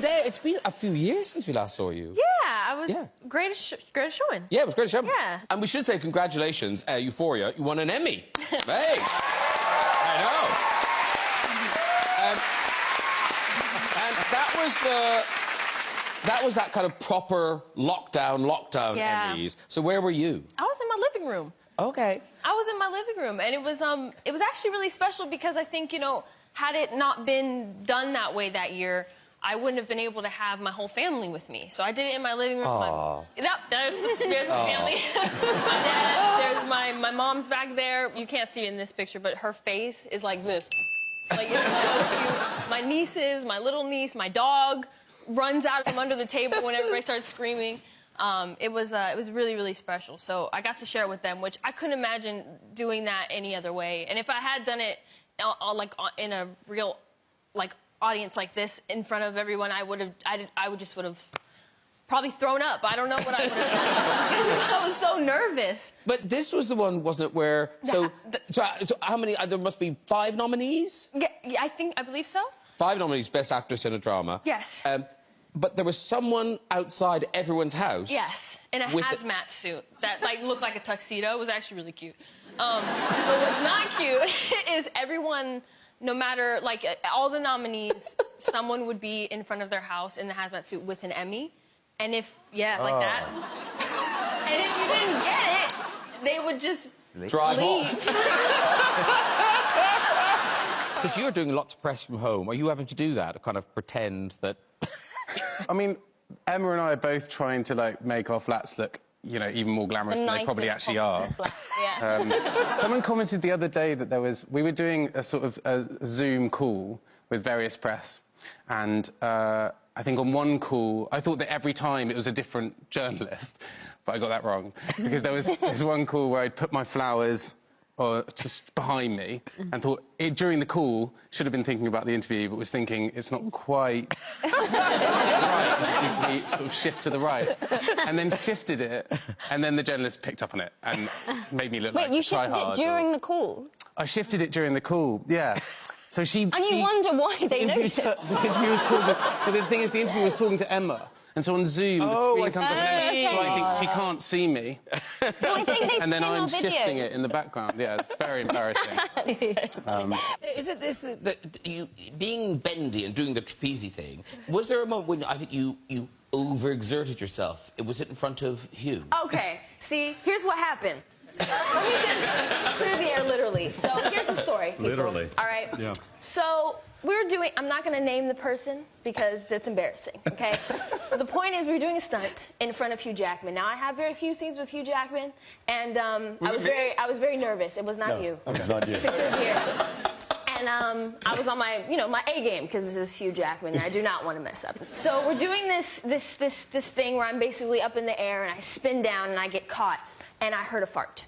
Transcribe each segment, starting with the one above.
today. It's been a few years since we last saw you. Yeah, I was greatest showing. Yeah, it was great show. Yeah. And we should say congratulations, Euphoria. You won an Emmy. Hey. I know. And that was that kind of proper lockdown Emmys. So where were you? I was in my living room. Okay. I was in my living room, and it was actually really special because I think, you know, had it not been done that way that year, I wouldn't have been able to have my whole family with me. So I did it in my living room. There's my family. My dad, there's my mom's back there. You can't see it in this picture, but her face is like this. Like, it's so cute. My nieces, my little niece, my dog runs out from under the table when everybody starts screaming. It was really, really special. So I got to share it with them, which I couldn't imagine doing that any other way. And if I had done it in a real audience like this in front of everyone, I would just probably thrown up. I don't know what I would have done because I was so nervous. But this was the one, wasn't it, where so how many? There must be 5 nominees. Yeah, I believe so. 5 nominees, Best Actress in a Drama. Yes. But there was someone outside everyone's house. Yes, in a hazmat suit that looked like a tuxedo. It was actually really cute. But what's not cute is everyone, no matter, all the nominees, someone would be in front of their house in the hazmat suit with an Emmy. And if, like that. And if you didn't get it, they would just drive leave. off. Because you're doing lots of press from home. Are you having to do that, kind of pretend that... I mean, Emma and I are both trying to, make our flats look, you know, even more glamorous than they probably actually are. Yeah. Someone commented the other day that we were doing a sort of a Zoom call with various press, and I think on one call, I thought that every time it was a different journalist, but I got that wrong. Because there was this one call where I'd put my flowers just behind me and thought, during the call, should have been thinking about the interview, but was thinking, it's not quite right. It just needs to be sort of shift to the right. And then shifted it, and then the journalist picked up on it and made me look like a tryhard. Wait, you shifted it during the call? I shifted it during the call, yeah. So she... And you wonder why they noticed. The interview was talking... But the thing is, the interview was talking to Emma. And so on Zoom, the screen comes up and so I think she can't see me. No, I think and then I'm shifting it in the background. Yeah, it's very embarrassing. Is it this, that you, being bendy and doing the trapeze thing, was there a moment when I think you overexerted yourself? Was it in front of Hugh? Okay, see, here's what happened. Let me just clear the air, literally. So here's the story, people. Literally. All right? Yeah. So we're doing... I'm not going to name the person because that's embarrassing, okay? The point is we were doing a stunt in front of Hugh Jackman. Now, I have very few scenes with Hugh Jackman, and I was very nervous. It was not you. It was not you. And I was on my, my A game because this is Hugh Jackman and I do not want to mess up. So we're doing this thing where I'm basically up in the air and I spin down and I get caught and I heard a fart.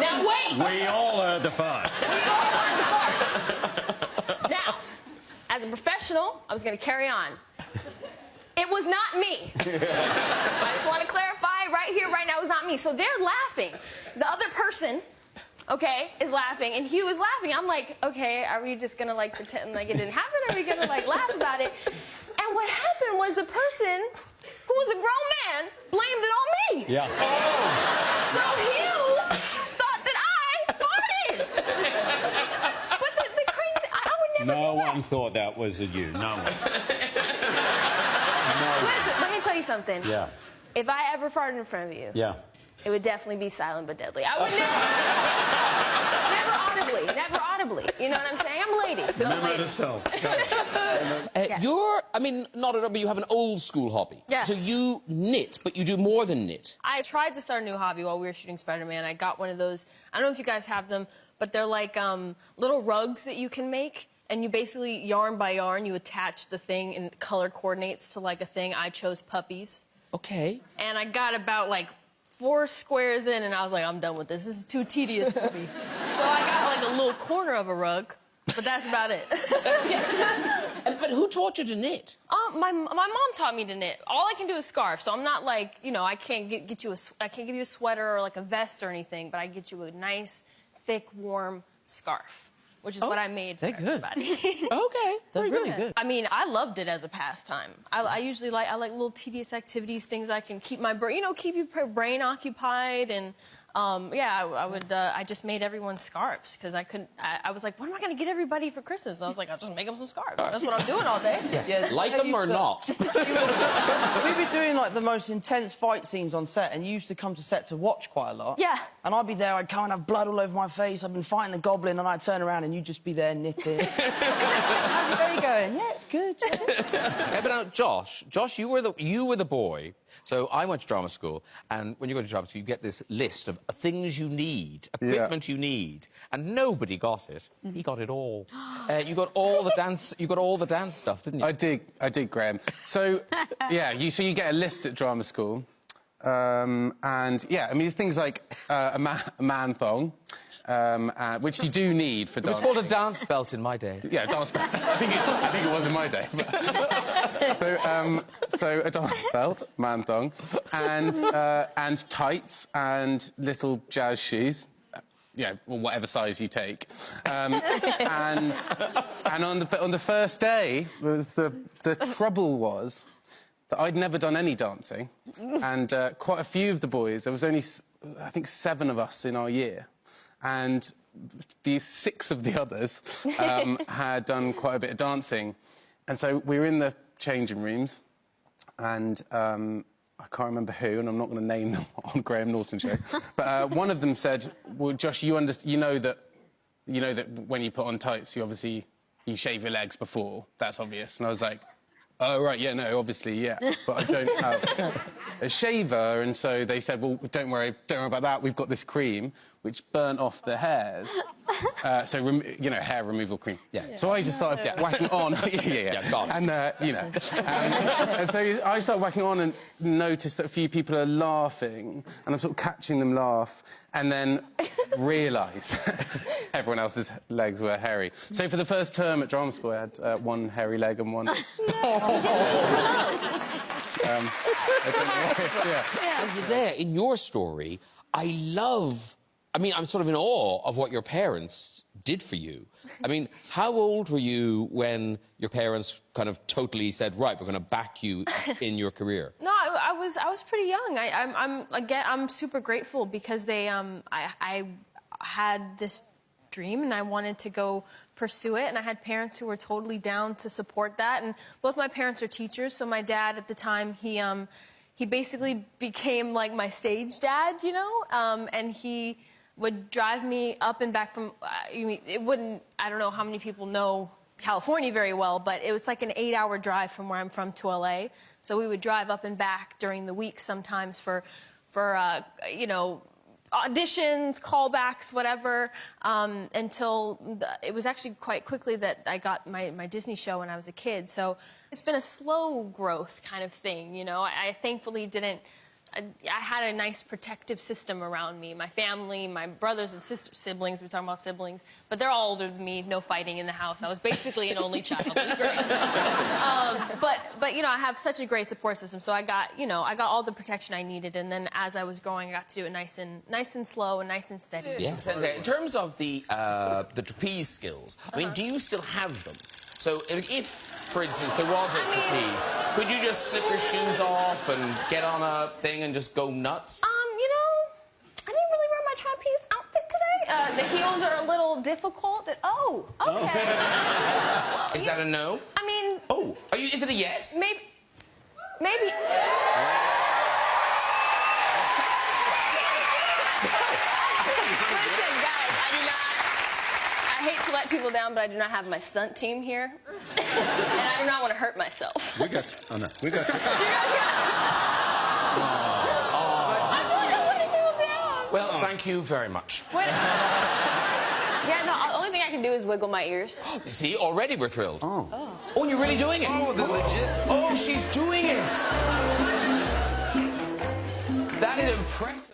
Now wait. We all heard the fart. We all heard the fart. Now, as a professional, I was going to carry on. It was not me. I just want to clarify right here, right now, it was not me. So they're laughing. The other person, okay, is laughing, and Hugh is laughing. I'm like, okay, are we just gonna pretend like it didn't happen? Or are we gonna laugh about it? And what happened was the person who was a grown man blamed it on me. Yeah. So Hugh thought that I farted. But the crazy thing, I would never do that. No one thought that was you. No one. Listen, let me tell you something. Yeah. If I ever farted in front of you, Yeah. it would definitely be silent but deadly. I would never audibly. You know what I'm saying? I'm a lady. Remember to self. You're, I mean, not at all, but you have an old school hobby. Yes. So you knit, but you do more than knit. I tried to start a new hobby while we were shooting Spider-Man. I got one of those, I don't know if you guys have them, but they're like little rugs that you can make. And you basically, yarn by yarn, you attach the thing and color coordinates to a thing. I chose puppies. Okay. And I got about 4 squares in, and I was like, I'm done with this. This is too tedious for me. So I got a little corner of a rug, but that's about it. But who taught you to knit? My mom taught me to knit. All I can do is scarf, so I'm not I can't get you I can't give you a sweater or a vest or anything, but I get you a nice, thick, warm scarf. which is what I made for they're good. everybody. Okay. They're really good. I mean, I loved it as a pastime. I usually like little tedious activities, things I can keep my brain, keep your brain occupied. And I just made everyone scarves because I couldn't. I was like, what am I going to get everybody for Christmas? And I was like, I'll just make them some scarves. That's what I'm doing all day. Yeah, Like them or not? We'd be doing like the most intense fight scenes on set, and you used to come to set to watch quite a lot. Yeah. And I'd be there, I'd come and have blood all over my face, I'd been fighting the goblin, and I'd turn around and you'd just be there knitting. How's your day going? Yeah, it's good. Yeah, but now, Josh, you were the boy. So I went to drama school, and when you go to drama school, you get this list of things you need, equipment you need, and nobody got it. He got it all. You got all the dance. You got all the dance stuff, didn't you? I did, Graham. So, yeah, you get a list at drama school, and yeah, I mean it's things like a man thong, which you do need for It was dancing. called a dance belt in my day. Yeah, dance belt. I think it was in my day. So a dance belt, man thong, and tights and little jazz shoes. Yeah, well, whatever size you take. And on the first day, the trouble was that I'd never done any dancing, and quite a few of the boys. There was only, I think, 7 of us in our year, and the 6 of the others had done quite a bit of dancing, and so we were in the changing rooms, and I can't remember who, and I'm not going to name them on Graham Norton show, but one of them said, "Well, Josh, you know that when you put on tights, you shave your legs before. That's obvious." And I was like, "Oh right, yeah, no, obviously, yeah, but I don't have a shaver." And so they said, "Well, don't worry about that. We've got this cream which burnt off the hairs, hair removal cream." Yeah. So I just started whacking on. yeah. Gone. And and so I started whacking on and noticed that a few people are laughing, and I'm sort of catching them laugh, and then realise everyone else's legs were hairy. So for the first term at drama school, I had one hairy leg and one. And Zendaya, in your story, I'm sort of in awe of what your parents did for you. I mean, how old were you when your parents kind of totally said, right, we're going to back you in your career? No, I was pretty young. I'm super grateful because I had this dream and I wanted to go pursue it, and I had parents who were totally down to support that. And both my parents are teachers, so my dad at the time he basically became like my stage dad, and he would drive me up and back from. I don't know how many people know California very well, but it was like an 8-hour drive from where I'm from to LA. So we would drive up and back during the week sometimes for auditions, callbacks, whatever, until it was actually quite quickly that I got my Disney show when I was a kid. So it's been a slow growth kind of thing, I thankfully didn't. I had a nice protective system around me. My family, my brothers and siblings, we're talking about siblings, but they're all older than me, no fighting in the house. I was basically an only child. It was great. But I have such a great support system, so I got all the protection I needed, and then as I was growing, I got to do it nice and slow and nice and steady. Yes. And in terms of the trapeze skills, I mean, do you still have them? So if, for instance, there was a trapeze, could you just slip your shoes off and get on a thing and just go nuts? I didn't really wear my trapeze outfit today. The heels are a little difficult. Oh, okay. Is that a no? I mean... Oh, is it a yes? Maybe... Listen, guys, I hate to let people down, but I do not have my stunt team here. And I do not want to hurt myself. We got you. Oh, no. We got you. Well, thank you very much. Wait. Yeah, no, the only thing I can do is wiggle my ears. See, already we're thrilled. Oh. Oh, you're really doing it? Oh, they're legit. Oh, she's doing it. That is impressive.